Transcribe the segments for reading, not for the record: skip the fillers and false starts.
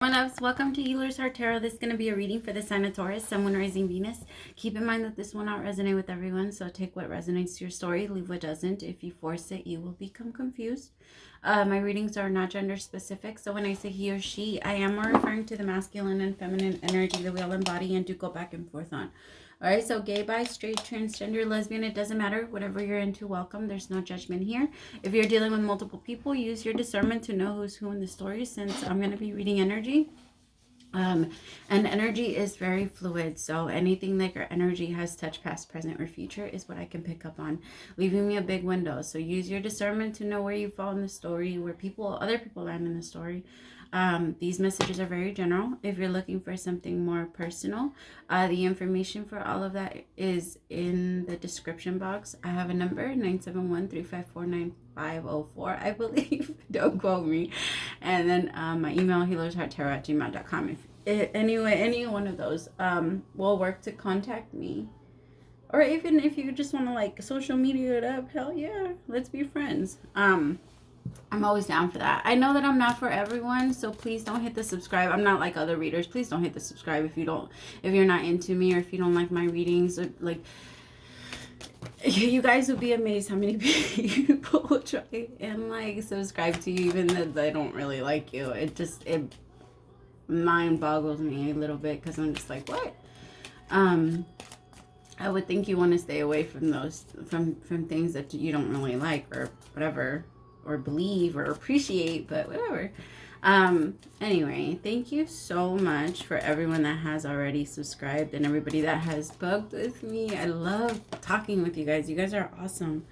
My loves, welcome to Healer's Heart Tarot. This is going to be a reading for the sign of Taurus, Sun, Moon, Rising, Venus. Keep in mind that this will not resonate with everyone, so take what resonates to your story, leave what doesn't. If you force it, you will become confused. My readings are not gender specific, so when I say he or she, I am more referring to the masculine and feminine energy that we all embody and do go back and forth on. Alright, so gay, bi, straight, transgender, lesbian, it doesn't matter. Whatever you're into, welcome. There's no judgment here. If you're dealing with multiple people, use your discernment to know who's who in the story, since I'm going to be reading energy. And energy is very fluid, so anything that your energy has touched, past, present, or future is what I can pick up on, leaving me a big window. So use your discernment to know where you fall in the story, where other people land in the story. These messages are very general. If you're looking for something more personal, the information for all of that is in the description box. I have a number, 971-354-9504, I believe. Don't quote me. And then my email, HealersHeartTarot@gmail.com. Anyway, any one of those will work to contact me. Or even if you just want to like social media it up, hell yeah, let's be friends. I'm always down for that. I know that I'm not for everyone, so please don't hit the subscribe. I'm not like other readers. Please don't hit the subscribe if you're not into me, or if you don't like my readings, or like, you guys would be amazed how many people will try and like subscribe to you even though they don't really like you. It mind boggles me a little bit, because I'm just like, what? I would think you want to stay away from those from things that you don't really like, or whatever, or believe or appreciate, but whatever. Anyway, thank you so much for everyone that has already subscribed and everybody that has bugged with me. I love talking with you guys. You guys are awesome.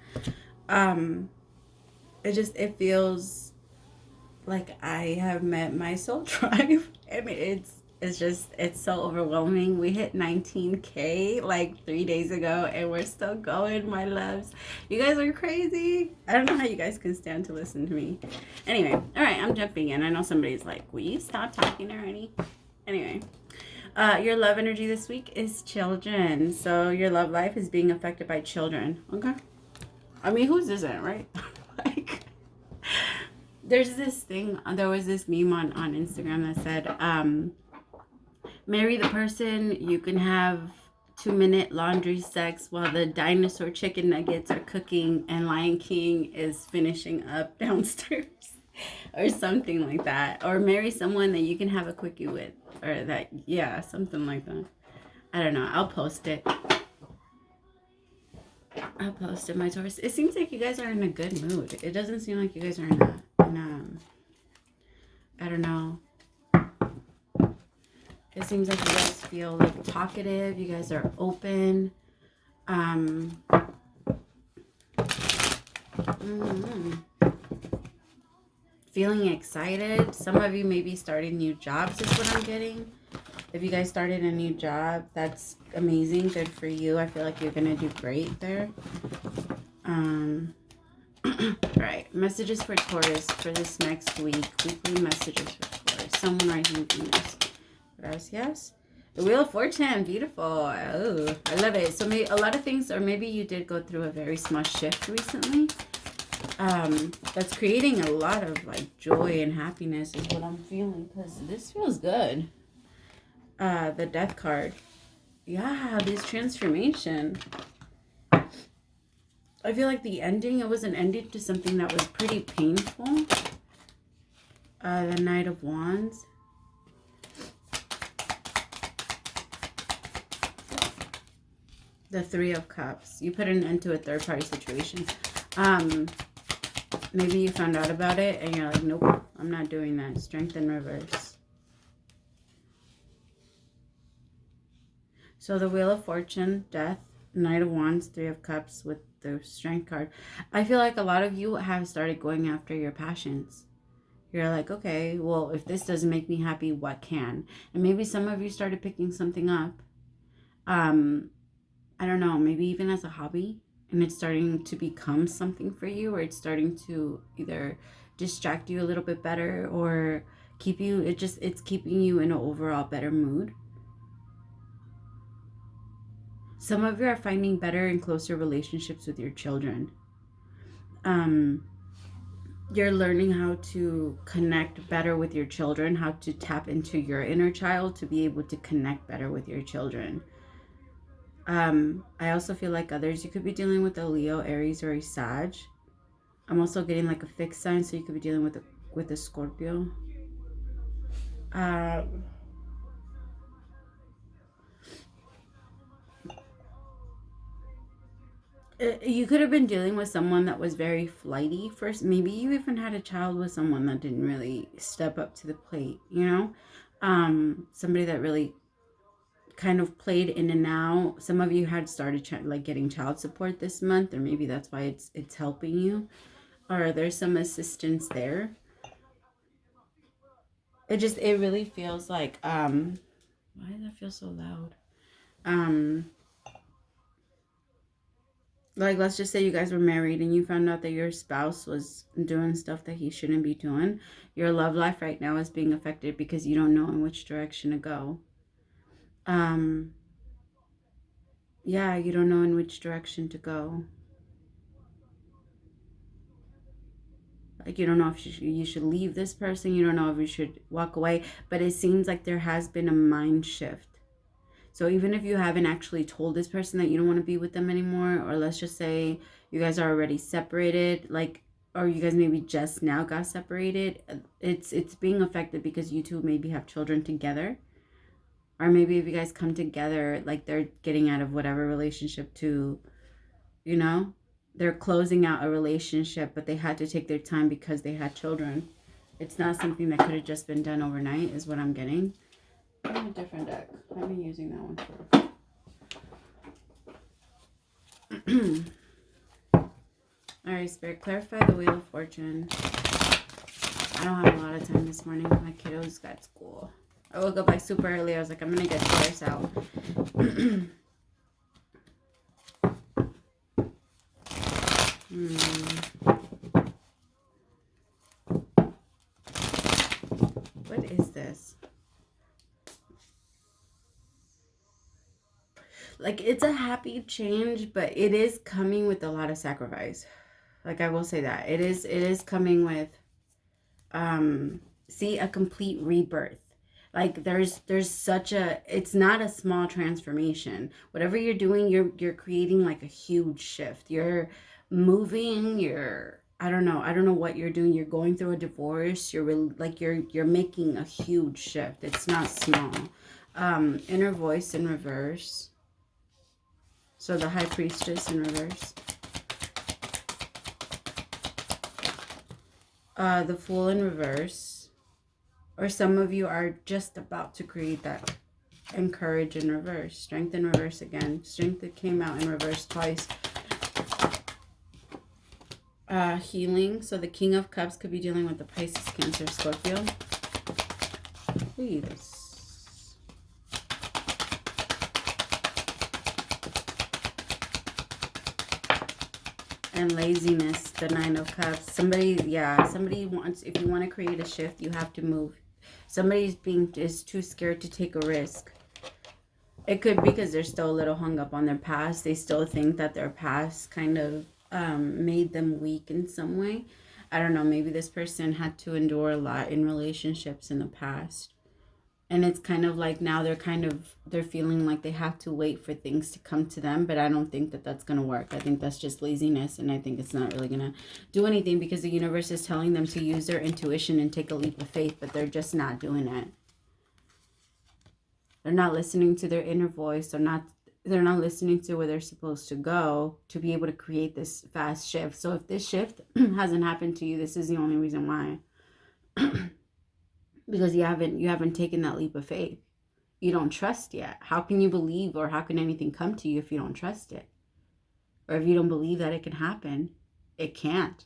It feels like I have met my soul tribe. I mean, it's so overwhelming. We hit 19K like 3 days ago, and we're still going, my loves. You guys are crazy. I don't know how you guys can stand to listen to me. Anyway, all right, I'm jumping in. I know somebody's like, will you stop talking already? Anyway, your love energy this week is children. So your love life is being affected by children. Okay. I mean, who's isn't, right? Like, there was this meme on Instagram that said, marry the person you can have 2-minute laundry sex while the dinosaur chicken nuggets are cooking and Lion King is finishing up downstairs, or something like that. Or marry someone that you can have a quickie with, or that, yeah, something like that. I don't know. I'll post it. My Taurus. It seems like you guys are in a good mood. It doesn't seem like you guys are in I don't know. It seems like you guys feel like talkative. You guys are open. Feeling excited. Some of you may be starting new jobs is what I'm getting. If you guys started a new job, that's amazing. Good for you. I feel like you're going to do great there. Alright, messages for Taurus for this next week. Weekly messages for Taurus. Someone writing Venus. Gracias. The Wheel of Fortune. Beautiful. Oh, I love it. So maybe a lot of things, or maybe you did go through a very small shift recently. That's creating a lot of like joy and happiness is what I'm feeling, because this feels good. The Death card. Yeah, this transformation. I feel like the ending, it was an ending to something that was pretty painful. The Knight of Wands. The Three of Cups. You put an end to a third-party situation. Maybe you found out about it and you're like, nope, I'm not doing that. Strength in reverse. So the Wheel of Fortune, Death, Knight of Wands, Three of Cups with the Strength card. I feel like a lot of you have started going after your passions. You're like, okay, well, if this doesn't make me happy, what can? And maybe some of you started picking something up. I don't know, maybe even as a hobby, and it's starting to become something for you, or it's starting to either distract you a little bit better, or keep you, it's keeping you in an overall better mood. Some of you are finding better and closer relationships with your children. you're learning how to connect better with your children, how to tap into your inner child to be able to connect better with your children. I also feel like others, you could be dealing with a Leo, Aries, or a Sag. I'm also getting like a fixed sign, so you could be dealing with a Scorpio. You could have been dealing with someone that was very flighty first. Maybe you even had a child with someone that didn't really step up to the plate, you know? Somebody that really kind of played in and out. Some of you had started like getting child support this month, or maybe that's why it's helping you, or there's some assistance there. It really feels like why does that feel so loud? Like, let's just say you guys were married and you found out that your spouse was doing stuff that he shouldn't be doing. Your love life right now is being affected because you don't know in which direction to go. Yeah, you don't know in which direction to go. Like, you don't know if you should leave this person. You don't know if you should walk away. But it seems like there has been a mind shift. So even if you haven't actually told this person that you don't want to be with them anymore, or let's just say you guys are already separated, like, or you guys maybe just now got separated, it's being affected because you two maybe have children together. Or maybe if you guys come together, like they're getting out of whatever relationship to, you know, they're closing out a relationship, but they had to take their time because they had children. It's not something that could have just been done overnight, is what I'm getting. I have a different deck. I've been using that one for. All right, Spirit, clarify the Wheel of Fortune. I don't have a lot of time this morning. My kiddos got school. I woke up like super early. I was like, I'm gonna get Taurus out. What is this? Like, it's a happy change, but it is coming with a lot of sacrifice. Like, I will say that it is coming with see, a complete rebirth. Like, there's such a, it's not a small transformation. Whatever you're doing, you're creating like a huge shift. You're moving, I don't know what you're doing. You're going through a divorce. You're making a huge shift. It's not small. Inner voice in reverse. So the High Priestess in reverse. The Fool in reverse. Or some of you are just about to create that. And Courage in reverse. Strength in reverse again. Strength that came out in reverse twice. Healing. So the King of Cups could be dealing with the Pisces, Cancer, Scorpio. Please. And laziness, the Nine of Cups. Somebody wants, if you want to create a shift, you have to move. Somebody's is too scared to take a risk. It could be because they're still a little hung up on their past. They still think that their past kind of made them weak in some way. I don't know, maybe this person had to endure a lot in relationships in the past. And it's kind of like now they're feeling like they have to wait for things to come to them. But I don't think that that's going to work. I think that's just laziness. And I think it's not really going to do anything because the universe is telling them to use their intuition and take a leap of faith. But they're just not doing it. They're not listening to their inner voice. They're not listening to where they're supposed to go to be able to create this fast shift. So if this shift hasn't happened to you, this is the only reason why. Because you haven't taken that leap of faith. You don't trust yet. How can you believe, or how can anything come to you if you don't trust it? Or if you don't believe that it can happen? It can't.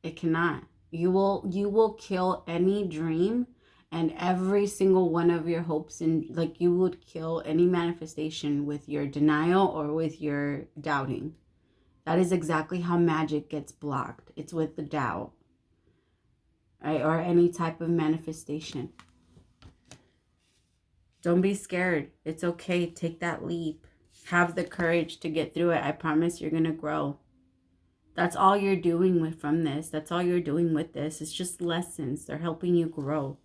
It cannot. You will kill any dream and every single one of your hopes, and like you would kill any manifestation with your denial or with your doubting. That is exactly how magic gets blocked. It's with the doubt. Right? Or any type of manifestation. Don't be scared. It's okay. Take that leap. Have the courage to get through it. I promise you're going to grow. That's all you're doing from this. That's all you're doing with this. It's just lessons. They're helping you grow.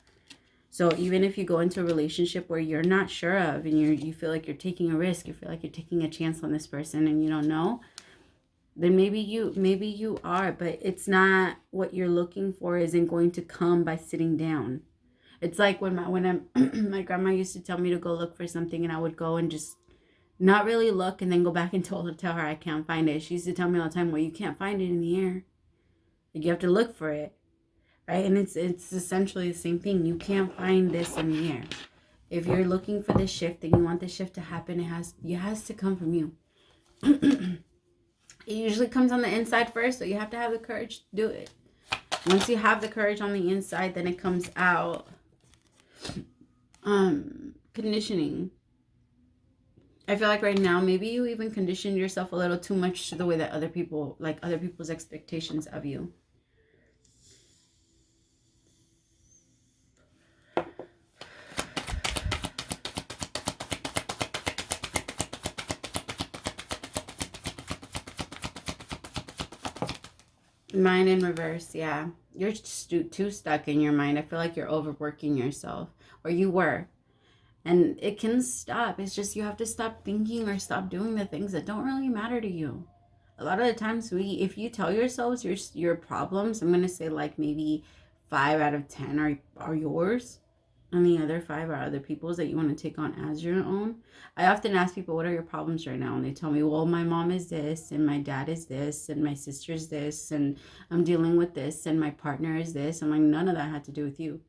So even if you go into a relationship where you're not sure of, and you feel like you're taking a risk, you feel like you're taking a chance on this person and you don't know, then maybe you are, but it's not what you're looking for. Isn't going to come by sitting down. It's like when my grandma used to tell me to go look for something, and I would go and just not really look, and then go back and tell her I can't find it. She used to tell me all the time, well, you can't find it in the air. Like, you have to look for it, right? And it's essentially the same thing. You can't find this in the air. If you're looking for this shift and you want this shift to happen, it has to come from you. It usually comes on the inside first, so you have to have the courage to do it. Once you have the courage on the inside, then it comes out. Conditioning. I feel like right now, maybe you even conditioned yourself a little too much to the way that other people's expectations of you. Mind in reverse, yeah. You're too stuck in your mind. I feel like you're overworking yourself, or you were. And it can stop. It's just you have to stop thinking or stop doing the things that don't really matter to you. A lot of the times if you tell yourselves your problems, I'm going to say like maybe 5 out of 10 are yours. And the other 5 are other people's that you want to take on as your own. I often ask people, what are your problems right now? And they tell me, well, my mom is this, and my dad is this, and my sister's this, and I'm dealing with this, and my partner is this. I'm like, none of that had to do with you.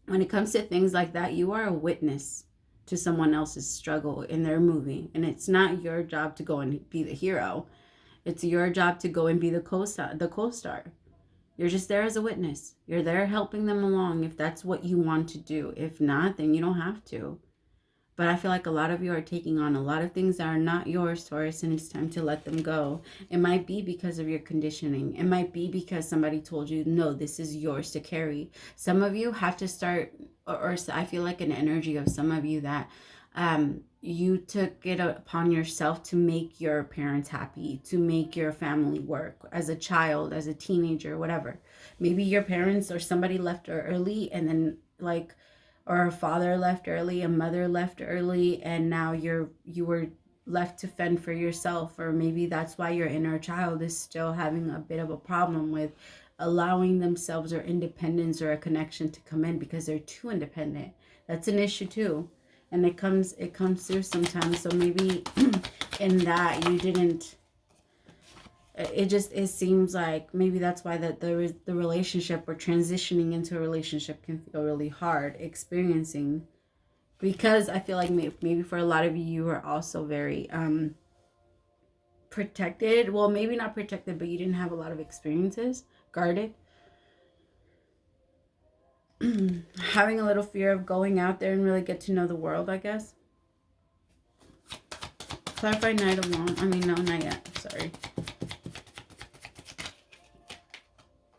When it comes to things like that, you are a witness to someone else's struggle in their movie. And it's not your job to go and be the hero. It's your job to go and be the co-star. You're just there as a witness. You're there helping them along if that's what you want to do. If not, then you don't have to. But I feel like a lot of you are taking on a lot of things that are not yours, Taurus, and it's time to let them go. It might be because of your conditioning. It might be because somebody told you, no, this is yours to carry. Some of you have to start, or I feel like an energy of some of you that you took it upon yourself to make your parents happy, to make your family work as a child, as a teenager, whatever. Maybe your parents or somebody left early, and then or a father left early, a mother left early, and now you were left to fend for yourself. Or maybe that's why your inner child is still having a bit of a problem with allowing themselves or independence or a connection to come in because they're too independent. That's an issue too. And it comes through sometimes. So maybe in that you didn't, it seems like maybe that's why the relationship or transitioning into a relationship can feel really hard experiencing, because I feel like maybe for a lot of you, you are also very protected. Well, maybe not protected, but you didn't have a lot of experiences, guarded. Having a little fear of going out there and really get to know the world, I guess. Clarify night alone. I mean, no, not yet. Sorry.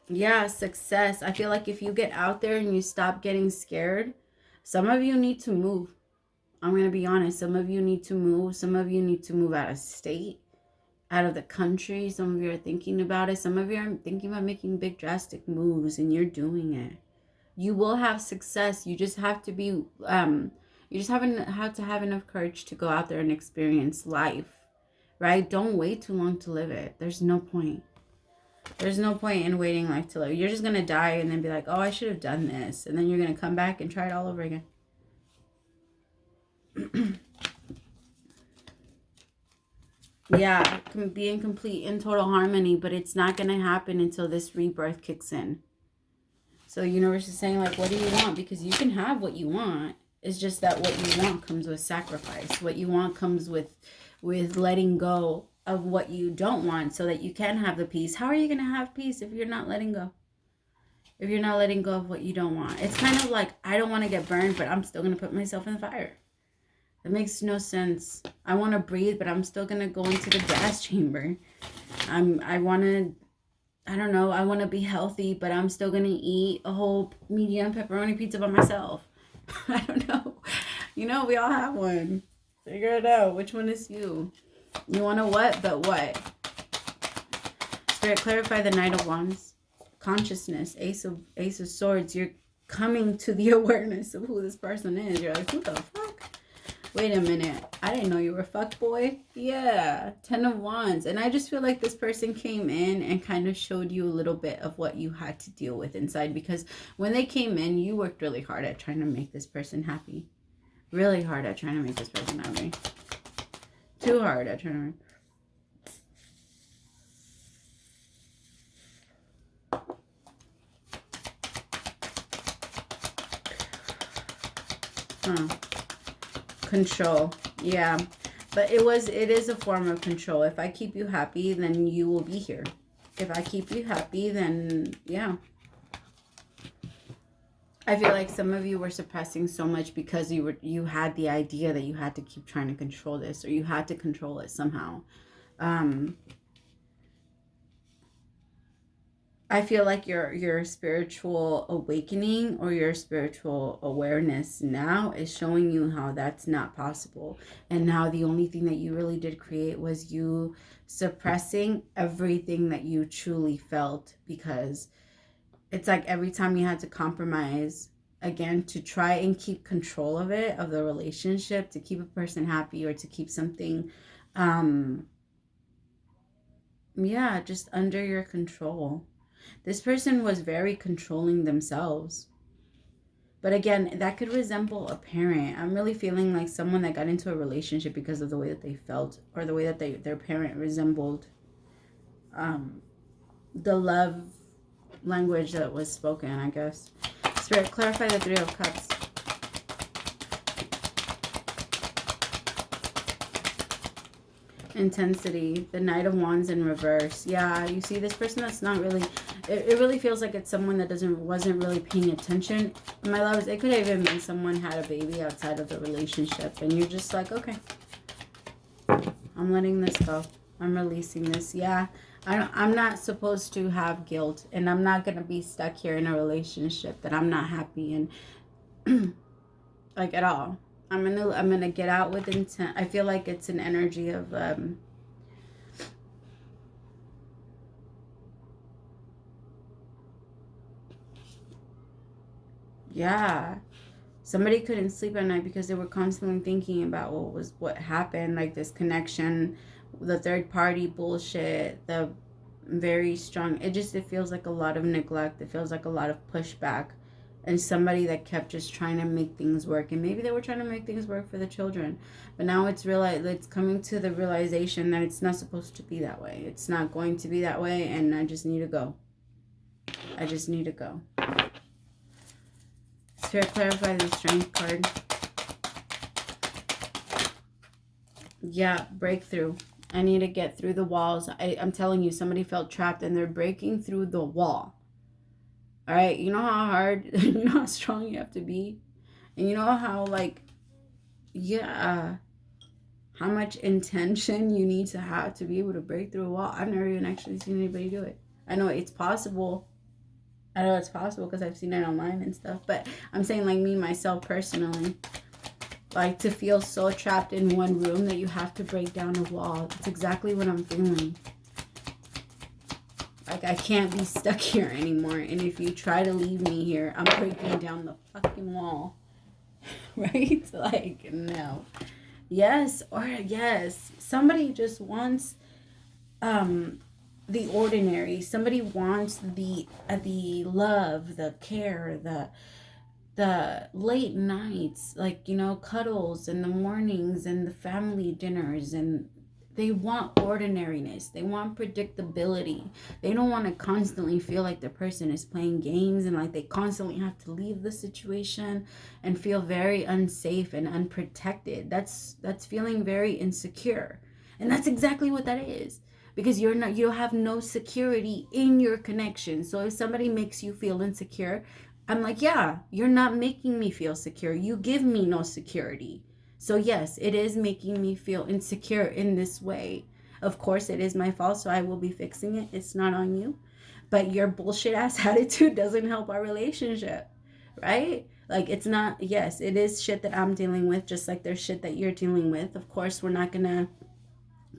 Yeah, success. I feel like if you get out there and you stop getting scared, some of you need to move. I'm going to be honest. Some of you need to move. Some of you need to move out of state, out of the country. Some of you are thinking about it. Some of you are thinking about making big drastic moves, and you're doing it. You will have success. You just have to be, you just have to have enough courage to go out there and experience life, right? Don't wait too long to live it. There's no point. There's no point in waiting life to live. You're just going to die and then be like, oh, I should have done this. And then you're going to come back and try it all over again. Yeah, it can be in complete and total harmony, but it's not going to happen until this rebirth kicks in. So the universe is saying, like, what do you want? Because you can have what you want. It's just that what you want comes with sacrifice. What you want comes with letting go of what you don't want so that you can have the peace. How are you going to have peace if you're not letting go? If you're not letting go of what you don't want. It's kind of like, I don't want to get burned, but I'm still going to put myself in the fire. That makes no sense. I want to breathe, but I'm still going to go into the gas chamber. I want to be healthy, but I'm still going to eat a whole medium pepperoni pizza by myself. I don't know. You know, we all have one. Figure it out. Which one is you? You want to what, but what? Spirit, clarify the Knight of Wands. Consciousness, Ace of Swords. You're coming to the awareness of who this person is. You're like, who the fuck? Wait a minute. I didn't know you were a fuck boy. Yeah. 10 of Wands. And I just feel like this person came in and kind of showed you a little bit of what you had to deal with inside. Because when they came in, you worked really hard at trying to make this person happy. Really hard at trying to make this person happy. Too hard at trying to... Control. Yeah, but it is a form of control. If I keep you happy, then you will be here. If I keep you happy, then yeah. I feel like some of you were suppressing so much because you had the idea that you had to keep trying to control this, or you had to control it somehow. I feel like your spiritual awakening or your spiritual awareness now is showing you how that's not possible. And now the only thing that you really did create was you suppressing everything that you truly felt, because it's like every time you had to compromise, again, to try and keep control of it, of the relationship, to keep a person happy or to keep something, yeah, just under your control. This person was very controlling themselves. But again, that could resemble a parent. I'm really feeling like someone that got into a relationship because of the way that they felt, or the way that their parent resembled the love language that was spoken, I guess. Spirit, clarify the 3 of Cups. Intensity, the Knight of Wands in reverse. Yeah, you see this person that's not really... It really feels like it's someone that wasn't really paying attention. My loves, it could have even been someone had a baby outside of the relationship, and you're just like, okay, I'm letting this go. I'm releasing this. Yeah, I'm not supposed to have guilt, and I'm not gonna be stuck here in a relationship that I'm not happy in, like at all. I'm gonna get out with intent. I feel like it's an energy of yeah, somebody couldn't sleep at night because they were constantly thinking about what happened, like this connection, the third party bullshit, the very strong, it feels like a lot of neglect. It feels like a lot of pushback, and somebody that kept just trying to make things work. And maybe they were trying to make things work for the children, but now it's coming to the realization that it's not supposed to be that way. It's not going to be that way, and I just need to go. I just need to go. Spirit, clarify the Strength card. Yeah, breakthrough. I need to get through the walls. I'm telling you, somebody felt trapped and they're breaking through the wall. All right, you know how hard, you know how strong you have to be? And you know how, like, yeah, how much intention you need to have to be able to break through a wall. I've never even actually seen anybody do it. I know it's possible. I know it's possible because I've seen it online and stuff. But I'm saying, like, me, myself, personally, like, to feel so trapped in one room that you have to break down a wall. That's exactly what I'm feeling. Like, I can't be stuck here anymore. And if you try to leave me here, I'm breaking down the fucking wall. Right? Like, no. Yes, or yes. Somebody just wants the ordinary. Somebody wants the love, the care, the late nights, like, you know, cuddles in the mornings and the family dinners, and they want ordinariness. They want predictability. They don't want to constantly feel like the person is playing games and like they constantly have to leave the situation and feel very unsafe and unprotected. That's feeling very insecure. And that's exactly what that is. Because you have no security in your connection. So if somebody makes you feel insecure, I'm like, yeah, you're not making me feel secure. You give me no security. So yes, it is making me feel insecure in this way. Of course, it is my fault, so I will be fixing it. It's not on you. But your bullshit ass attitude doesn't help our relationship, right? Like, it's not, yes, it is shit that I'm dealing with, just like there's shit that you're dealing with. Of course, we're not going to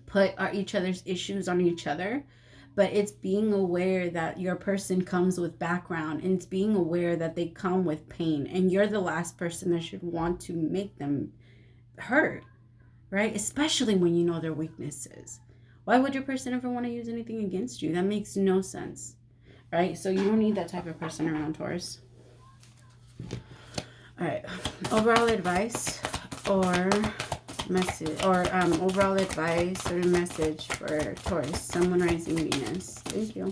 put each other's issues on each other. but it's being aware that your person comes with background, and it's being aware that they come with pain, and you're the last person that should want to make them hurt, right? Especially when you know their weaknesses. Why would your person ever want to use anything against you? That makes no sense, right? So you don't need that type of person around, Taurus. All right, overall advice or message, or overall advice or message for Taurus, Sun, Moon, Rising, Venus. Thank you.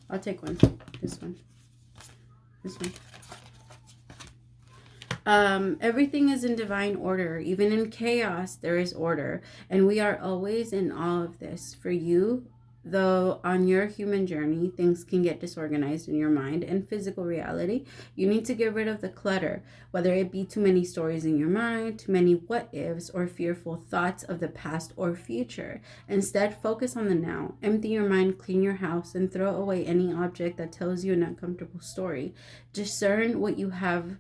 I'll take one. This one. This one. Everything is in divine order. Even in chaos, there is order. And we are always in awe of this. For you, though, on your human journey, things can get disorganized in your mind and physical reality. You need to get rid of the clutter, whether it be too many stories in your mind, too many what-ifs, or fearful thoughts of the past or future. Instead, focus on the now. Empty your mind, clean your house, and throw away any object that tells you an uncomfortable story. Discern what you have,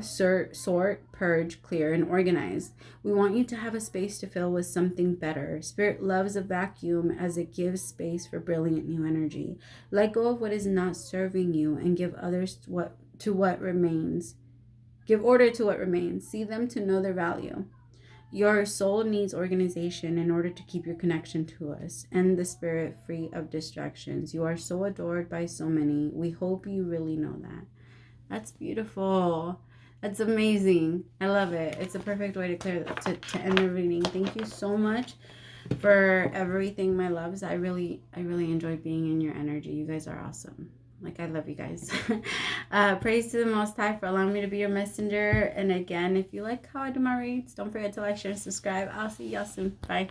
sort, purge, clear, and organize. We want you to have a space to fill with something better. Spirit loves a vacuum as it gives space for brilliant new energy. Let go of what is not serving you and give others to what remains. Give order to what remains. See them to know their value. Your soul needs organization in order to keep your connection to us and the spirit free of distractions. You are so adored by so many. We hope you really know that. That's beautiful. That's amazing. I love it. It's a perfect way to clear to end the reading. Thank you so much for everything, my loves. I really enjoyed being in your energy. You guys are awesome. Like, I love you guys. Praise to the Most High for allowing me to be your messenger. And again, if you like how I do my reads, don't forget to like, share, and subscribe. I'll see y'all soon. Bye.